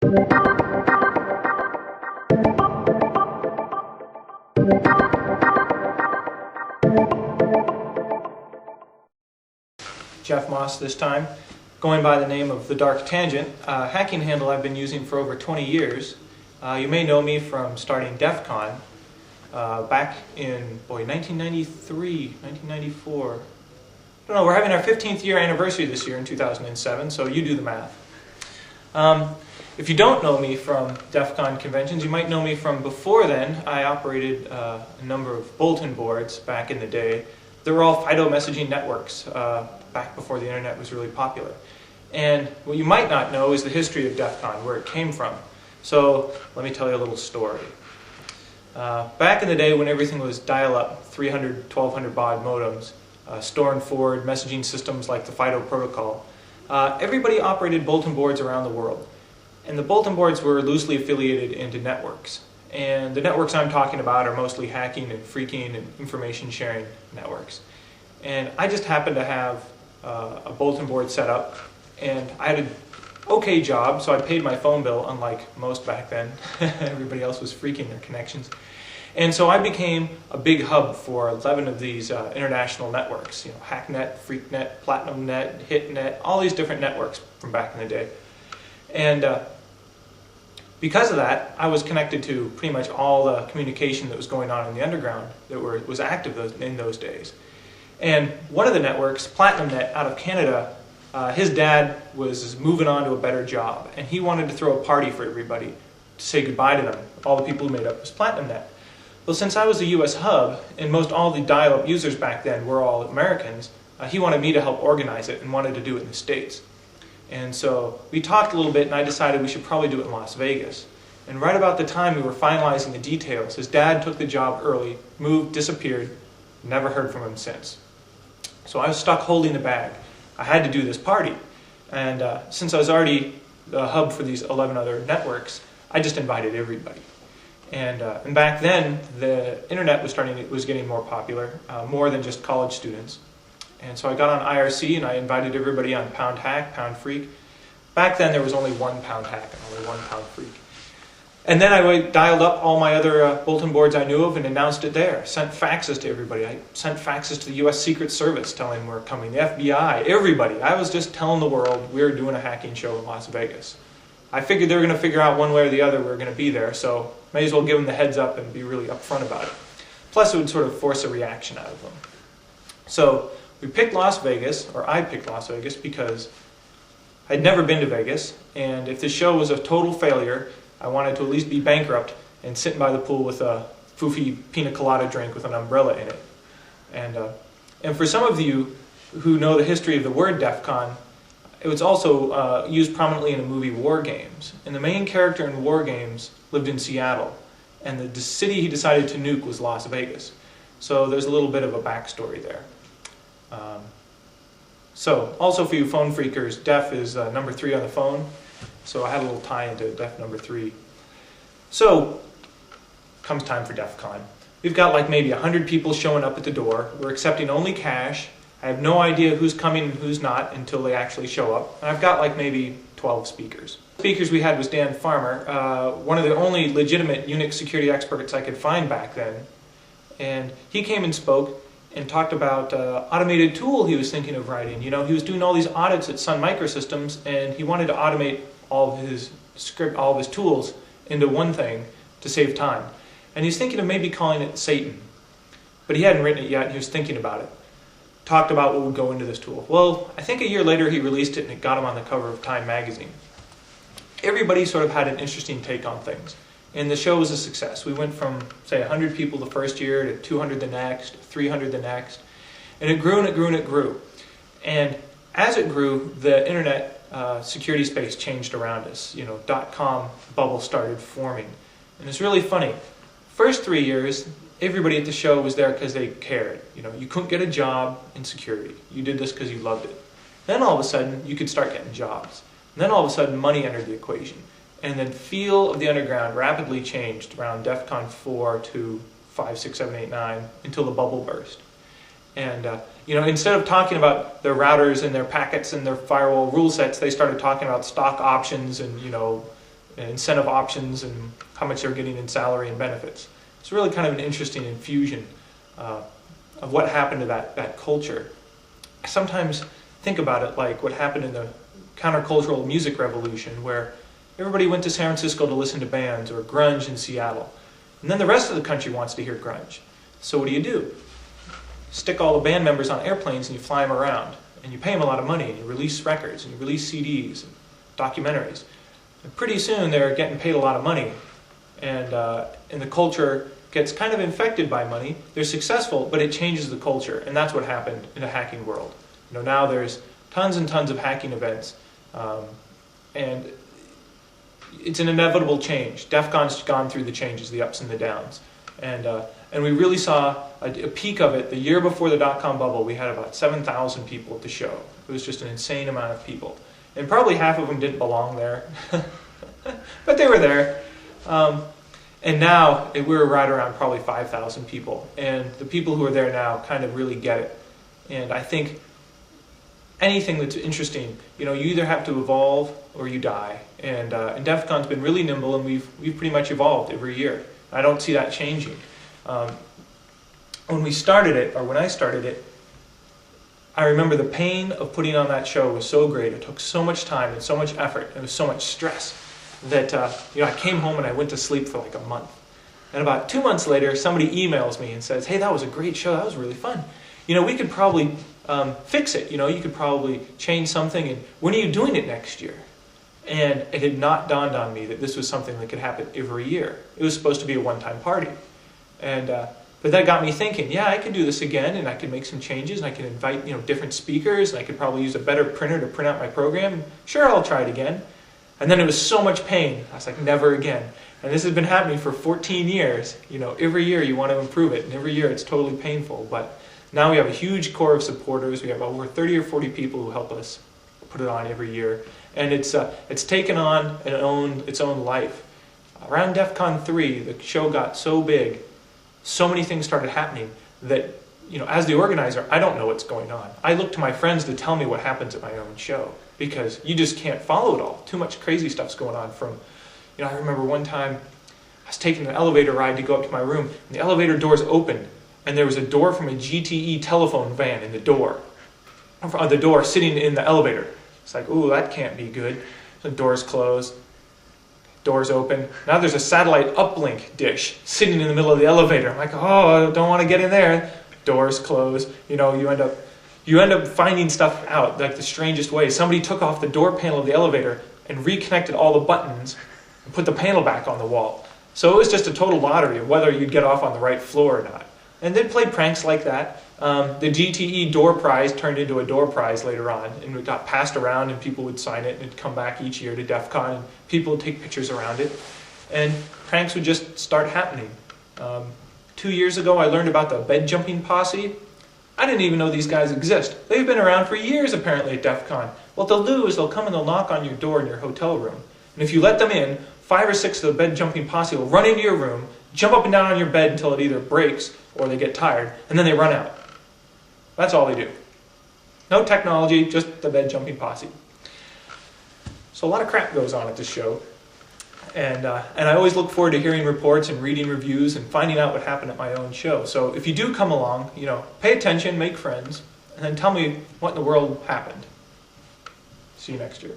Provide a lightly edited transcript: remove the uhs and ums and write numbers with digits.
Jeff Moss this time, going by the name of The Dark Tangent, a hacking handle I've been using for over 20 years. You may know me from starting DEFCON back in, 1993, 1994. I don't know, we're having our 15th year anniversary this year in 2007, so you do the math. If you don't know me from DEFCON conventions, you might know me from before then. I operated a number of bulletin boards back in the day. They were all FIDO messaging networks back before the internet was really popular. And what you might not know is the history of DEFCON, where it came from. So let me tell you a little story. Back in the day when everything was dial-up, 300, 1200 baud modems, store and forward messaging systems like the FIDO protocol, everybody operated bulletin boards around the world. And the bulletin boards were loosely affiliated into networks. And the networks I'm talking about are mostly hacking and phreaking and information sharing networks. And I just happened to have a bulletin board set up, and I had an okay job, so I paid my phone bill, unlike most back then. Everybody else was phreaking their connections. And so I became a big hub for 11 of these international networks, HackNet, PhreakNet, PlatinumNet, HitNet, all these different networks from back in the day. And because of that, I was connected to pretty much all the communication that was going on in the underground that was active in those days. And one of the networks, PlatinumNet out of Canada, his dad was moving on to a better job, and he wanted to throw a party for everybody to say goodbye to them, all the people who made up this PlatinumNet. Well, since I was the US hub, and most all the dial-up users back then were all Americans, he wanted me to help organize it and wanted to do it in the States. And so we talked a little bit, and I decided we should probably do it in Las Vegas. And right about the time we were finalizing the details, his dad took the job early, moved, disappeared, never heard from him since. So I was stuck holding the bag. I had to do this party. And since I was already the hub for these 11 other networks, I just invited everybody. And back then, the internet was getting more popular, more than just college students. And so I got on IRC and I invited everybody on Pound Hack, Pound Phreak. Back then there was only one Pound Hack and only one Pound Phreak. And then I dialed up all my other bulletin boards I knew of and announced it there. Sent faxes to everybody. I sent faxes to the US Secret Service telling them we're coming, the FBI, everybody. I was just telling the world we were doing a hacking show in Las Vegas. I figured they were going to figure out one way or the other we were going to be there, so may as well give them the heads up and be really upfront about it. Plus it would sort of force a reaction out of them. So we picked Las Vegas, or I picked Las Vegas, because I'd never been to Vegas, and if this show was a total failure, I wanted to at least be bankrupt and sitting by the pool with a foofy pina colada drink with an umbrella in it. And for some of you who know the history of the word DEFCON, it was also used prominently in the movie War Games. And the main character in War Games lived in Seattle, and the city he decided to nuke was Las Vegas. So there's a little bit of a backstory there. So also for you phone phreakers, DEF is number 3 on the phone. So I had a little tie into DEF number 3. So comes time for DEFCON. We've got like maybe 100 people showing up at the door. We're accepting only cash. I have no idea who's coming and who's not until they actually show up. And I've got like maybe 12 speakers. The speakers we had was Dan Farmer, one of the only legitimate Unix security experts I could find back then. And he came and spoke and talked about automated tool he was thinking of writing. He was doing all these audits at Sun Microsystems, and he wanted to automate all of his tools into one thing to save time. And he's thinking of maybe calling it Satan. But he hadn't written it yet, and he was thinking about it. Talked about what would go into this tool. Well, I think a year later he released it, and it got him on the cover of Time magazine. Everybody sort of had an interesting take on things. And the show was a success. We went from, say, 100 people the first year to 200 the next, 300 the next. And it grew and it grew and it grew. And as it grew, the internet security space changed around us. .com bubble started forming. And it's really funny. First 3 years, everybody at the show was there because they cared. You couldn't get a job in security. You did this because you loved it. Then all of a sudden, you could start getting jobs. And then all of a sudden, money entered the equation. And the feel of the underground rapidly changed around DEFCON 4 to 5, 6, 7, 8, 9 until the bubble burst. And instead of talking about their routers and their packets and their firewall rule sets, they started talking about stock options and incentive options and how much they're getting in salary and benefits. It's really kind of an interesting infusion of what happened to that culture. I sometimes think about it like what happened in the countercultural music revolution, where everybody went to San Francisco to listen to bands, or grunge in Seattle. And then the rest of the country wants to hear grunge. So what do? Stick all the band members on airplanes and you fly them around. And you pay them a lot of money, and you release records, and you release CDs, and documentaries. And pretty soon they're getting paid a lot of money. And the culture gets kind of infected by money. They're successful, but it changes the culture. And that's what happened in the hacking world. Now there's tons and tons of hacking events. And it's an inevitable change. DEFCON's gone through the changes, the ups and the downs. And we really saw a peak of it the year before the dot-com bubble. We had about 7,000 people at the show. It was just an insane amount of people. And probably half of them didn't belong there. But they were there. And now we're right around probably 5,000 people. And the people who are there now kind of really get it. And I think anything that's interesting, you either have to evolve or you die. And DEFCON's been really nimble, and we've pretty much evolved every year. I don't see that changing. When we started it, or when I started it, I remember the pain of putting on that show was so great. It took so much time and so much effort, and it was so much stress that I came home and I went to sleep for like a month. And about 2 months later, somebody emails me and says, "Hey, that was a great show. That was really fun. We could probably fix it. You could probably change something. And when are you doing it next year?" And it had not dawned on me that this was something that could happen every year. It was supposed to be a one-time party. But that got me thinking, yeah, I could do this again, and I could make some changes, and I could invite different speakers, and I could probably use a better printer to print out my program. Sure, I'll try it again. And then it was so much pain. I was like, never again. And this has been happening for 14 years. Every year you want to improve it, and every year it's totally painful. But now we have a huge core of supporters. We have over 30 or 40 people who help us put it on every year. And it's taken on its own life. Around DEFCON 3, the show got so big, so many things started happening that, as the organizer, I don't know what's going on. I look to my friends to tell me what happens at my own show, because you just can't follow it all. Too much crazy stuff's going on. I remember one time I was taking an elevator ride to go up to my room, and the elevator doors opened, and there was a door from a GTE telephone van in the door sitting in the elevator. It's like, ooh, that can't be good. The doors closed. Doors open. Now there's a satellite uplink dish sitting in the middle of the elevator. I'm like, oh, I don't want to get in there. Doors close. You end up finding stuff out like the strangest way. Somebody took off the door panel of the elevator and reconnected all the buttons and put the panel back on the wall. So it was just a total lottery of whether you'd get off on the right floor or not. And they played pranks like that. The GTE door prize turned into a door prize later on, and it got passed around, and people would sign it, and it'd come back each year to DEFCON, and people would take pictures around it, and pranks would just start happening. 2 years ago, I learned about the bed jumping posse. I didn't even know these guys exist. They've been around for years, apparently, at DEFCON. What they'll do is they'll come and they'll knock on your door in your hotel room, and if you let them in, 5 or 6 of the bed jumping posse will run into your room, jump up and down on your bed until it either breaks or they get tired, and then they run out. That's all they do. No technology, just the bed jumping posse. So a lot of crap goes on at this show. And I always look forward to hearing reports and reading reviews and finding out what happened at my own show. So if you do come along, pay attention, make friends, and then tell me what in the world happened. See you next year.